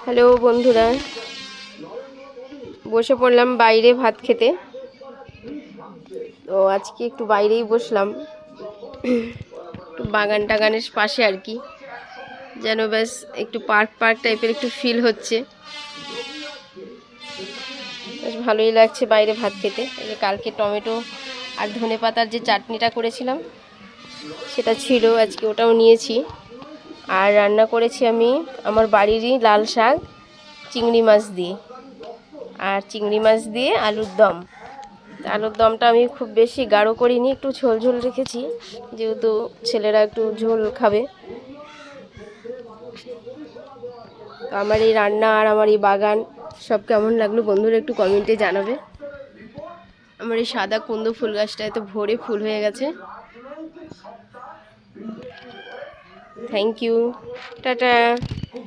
Hello বন্ধুরা, বসে পড়লাম বাইরে ভাত খেতে। তো আজকে একটু বাইরেই বসলাম, একটু বাগান টাগানের পাশে আর কি, যেন ব্যাস একটু পার্ক পার্ক টাইপের একটু ফিল হচ্ছে। বেশ ভালোই লাগছে বাইরে ভাত খেতে। এই যে কালকে টমেটো আর ধনেপাতার যে চাটনিটা করেছিলাম সেটা ছিল, আজকে ওটাও নিয়েছি। আর রান্না করেছি আমি আমার বাড়িরই লাল শাক চিংড়ি মাছ দিয়ে, আর চিংড়ি মাছ দিয়ে আলুর দম। আলুর দমটা আমি খুব বেশি গাঢ় করিনি, একটু ঝোল ঝোল রেখেছি, যেহেতু ছেলেরা একটু ঝোল খাবে। তো আমার এই রান্না আর আমার এই বাগান সব কেমন লাগলো বন্ধুরা একটু কমেন্টে জানাবে। আমার এই সাদা কুন্দু ফুল গাছটা এত ভরে ফুল হয়ে গেছে। Thank you, tata.